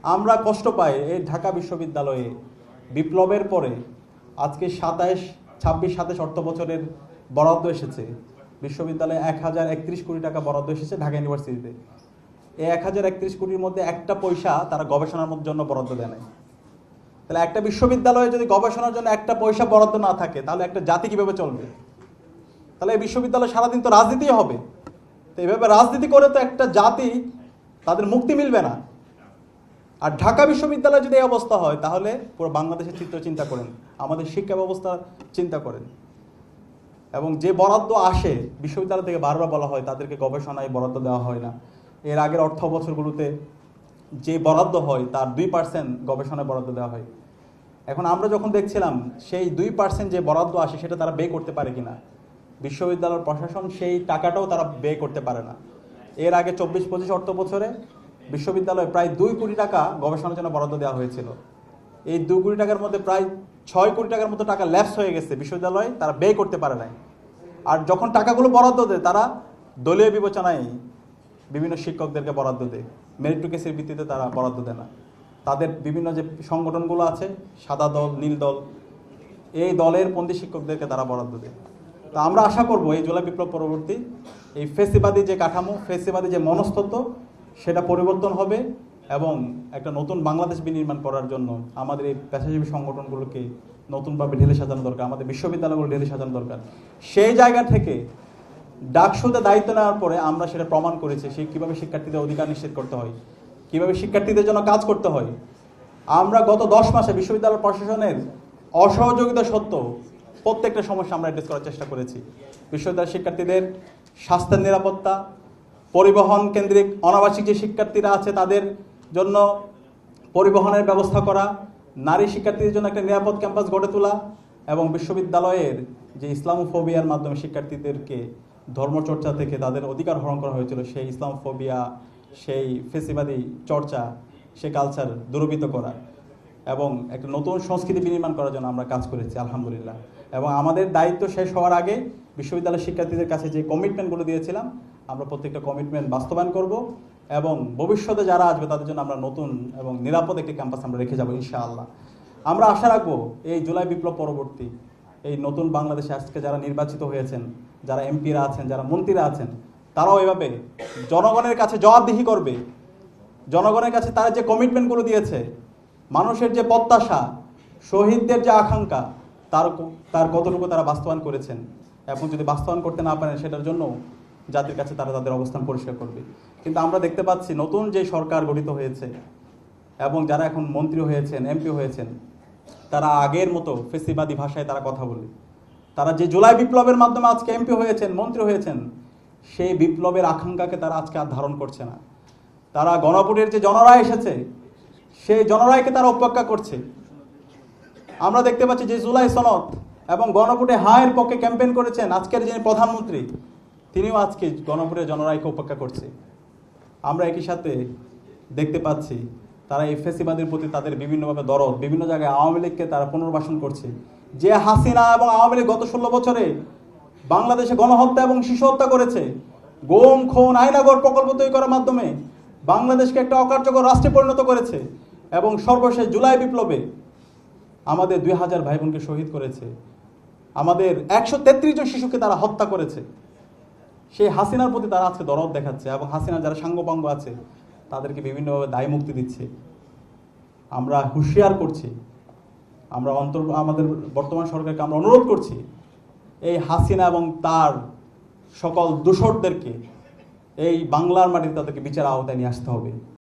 আমরা কষ্ট পাই এই ঢাকা বিশ্ববিদ্যালয়ে বিপ্লবের পরে আজকে 26-27 অর্থ বছরের বরাদ্দ এসেছে বিশ্ববিদ্যালয়ে 1031 কোটি টাকা বরাদ্দ এসেছে ঢাকা ইউনিভার্সিটিতে। এই 1031 কোটির মধ্যে একটা পয়সা তারা গবেষণার জন্য বরাদ্দ দেয় নাই। তাহলে একটা বিশ্ববিদ্যালয়ে যদি গবেষণার জন্য একটা পয়সা বরাদ্দ না থাকে তাহলে একটা জাতি কিভাবে চলবে? তাহলে এই বিশ্ববিদ্যালয় সারাদিন তো রাজনীতি হবে। তো এইভাবে রাজনীতি করে তো একটা জাতি তাদের মুক্তি মিলবে না। আর ঢাকা বিশ্ববিদ্যালয়ে যদি এই অবস্থা হয় তাহলে পুরো বাংলাদেশের চিত্র চিন্তা করেন, আমাদের শিক্ষা ব্যবস্থা চিন্তা করেন। এবং যে বরাদ্দ আসে বিশ্ববিদ্যালয় থেকে বারবার বলা হয় তাদেরকে গবেষণায় বরাদ্দ দেওয়া হয় না। এর আগের অর্থ বছরগুলোতে যে বরাদ্দ হয় তার 2% গবেষণায় বরাদ্দ দেওয়া হয়। এখন আমরা যখন দেখছিলাম সেই 2% যে বরাদ্দ আসে সেটা তারা ব্যয় করতে পারে কিনা, বিশ্ববিদ্যালয়ের প্রশাসন সেই টাকাটাও তারা ব্যয় করতে পারে না। এর আগে 24-25 অর্থ বছরে বিশ্ববিদ্যালয়ে প্রায় 2 কোটি টাকা গবেষণার জন্য বরাদ্দ দেওয়া হয়েছিল। এই 2 কোটি টাকার মধ্যে প্রায় 6 কোটি টাকার মতো টাকা ল্যাপস হয়ে গেছে, বিশ্ববিদ্যালয় তারা ব্যয় করতে পারে নাই। আর যখন টাকাগুলো বরাদ্দ দেয় তারা দলীয় বিবেচনায় বিভিন্ন শিক্ষকদেরকে বরাদ্দ দেয়, মেরিটোক্রেসির ভিত্তিতে তারা বরাদ্দ দেয় না। তাদের বিভিন্ন যে সংগঠনগুলো আছে, সাদা দল, নীল দল, এই দলের পন্থী শিক্ষকদেরকে তারা বরাদ্দ দেয়। তো আমরা আশা করব এই জুলাই বিপ্লব পরবর্তী এই ফেসিবাদী যে কাঠামো, ফেসিবাদী যে মনস্তত্ত্ব সেটা পরিবর্তন হবে এবং একটা নতুন বাংলাদেশ বিনির্মাণ করার জন্য আমাদের এই পেশাজীবী সংগঠনগুলোকে নতুনভাবে ঢেলে সাজানো দরকার, আমাদের বিশ্ববিদ্যালয়গুলো ঢেলে সাজানো দরকার। সেই জায়গা থেকে ডাকসুতে দায়িত্ব নেওয়ার পরে আমরা সেটা প্রমাণ করেছি কীভাবে শিক্ষার্থীদের অধিকার নিশ্চিত করতে হয়, কীভাবে শিক্ষার্থীদের জন্য কাজ করতে হয়। আমরা গত 10 মাসে বিশ্ববিদ্যালয় প্রশাসনের অসহযোগিতা সত্ত্বেও প্রত্যেকটা সমস্যা আমরা অ্যাড্রেস করার চেষ্টা করেছি। বিশ্ববিদ্যালয়ের শিক্ষার্থীদের স্বাস্থ্যের নিরাপত্তা, পরিবহন কেন্দ্রিক অনাবাসিক যে শিক্ষার্থীরা আছে তাদের জন্য পরিবহনের ব্যবস্থা করা, নারী শিক্ষার্থীদের জন্য একটা নিরাপদ ক্যাম্পাস গড়ে তোলা এবং বিশ্ববিদ্যালয়ের যে ইসলামোফোবিয়ার মাধ্যমে শিক্ষার্থীদেরকে ধর্মচর্চা থেকে তাদের অধিকার হরণ করা হয়েছিল, সেই ইসলামোফোবিয়া, সেই ফেসিবাদী চর্চা, সেই কালচার দূরীভূত করা এবং একটা নতুন সংস্কৃতি বিনির্মাণ করার জন্য আমরা কাজ করেছি আলহামদুলিল্লাহ। এবং আমাদের দায়িত্ব শেষ হওয়ার আগে বিশ্ববিদ্যালয়ের শিক্ষার্থীদের কাছে যে কমিটমেন্টগুলো দিয়েছিলাম আমরা প্রত্যেকটা কমিটমেন্ট বাস্তবায়ন করব এবং ভবিষ্যতে যারা আসবে তাদের জন্য আমরা নতুন এবং নিরাপদ একটি ক্যাম্পাস আমরা রেখে যাবো ইনশাআল্লাহ। আমরা আশা রাখবো এই জুলাই বিপ্লব পরবর্তী এই নতুন বাংলাদেশে আজকে যারা নির্বাচিত হয়েছেন, যারা এমপিরা আছেন, যারা মন্ত্রীরা আছেন, তারাও এভাবে জনগণের কাছে জবাবদিহি করবে। জনগণের কাছে তারা যে কমিটমেন্টগুলো দিয়েছে, মানুষের যে প্রত্যাশা, শহীদদের যে আকাঙ্ক্ষা, তার কতটুকু তারা বাস্তবায়ন করেছেন এবং যদি বাস্তবায়ন করতে না পারেন সেটার জন্য জাতির কাছে তারা তাদের অবস্থান পরিষ্কার করবে। কিন্তু আমরা দেখতে পাচ্ছি নতুন যে সরকার গঠিত হয়েছে এবং যারা এখন মন্ত্রী হয়েছেন, এমপি হয়েছেন, তারা আগের মতো ফেসিবাদী ভাষায় তারা কথা বলে। তারা যে জুলাই বিপ্লবের মাধ্যমে আজকে এমপি হয়েছেন, মন্ত্রী হয়েছেন, সেই বিপ্লবের আকাঙ্ক্ষাকে তারা আজকে আর ধারণ করছে না। তারা গণভোটের যে জনরায় এসেছে সেই জনরায়কে তারা উপেক্ষা করছে। আমরা দেখতে পাচ্ছি যে জুলাই সনদ এবং গণভোটে হায়ের পক্ষে ক্যাম্পেইন করেছেন আজকের যিনি প্রধানমন্ত্রী, তিনিও আজকে গণভোটের জনরায়কে উপেক্ষা করছে। আমরা একই সাথে দেখতে পাচ্ছি তারা এই ফেসিবাদের প্রতি তাদের বিভিন্নভাবে দরদ, বিভিন্ন জায়গায় আওয়ামী লীগকে তারা পুনর্বাসন করছে। যে হাসিনা এবং আওয়ামী লীগ গত 16 বছরে বাংলাদেশে গণহত্যা এবং শিশু হত্যা করেছে, গুম, খুন, আয়নাগর প্রকল্প তৈরি করার মাধ্যমে বাংলাদেশকে একটা অকার্যকর রাষ্ট্রে পরিণত করেছে এবং সর্বশেষ জুলাই বিপ্লবে আমাদের 2000 ভাই বোনকে শহীদ করেছে, আমাদের 133 জন শিশুকে তারা হত্যা করেছে। সেই হাসিনার প্রতি তারা আজকে দরদ দেখাচ্ছে এবং হাসিনার যারা সাঙ্গপাঙ্গ আছে তাদেরকে বিভিন্নভাবে দায় মুক্তি দিচ্ছে। আমরা হুঁশিয়ার করছি, আমরা আমাদের বর্তমান সরকারকে আমরা অনুরোধ করছি এই হাসিনা এবং তার সকল দূষরদেরকে এই বাংলার মাটিতে তাদেরকে বিচার আওতায় নিয়ে আসতে হবে।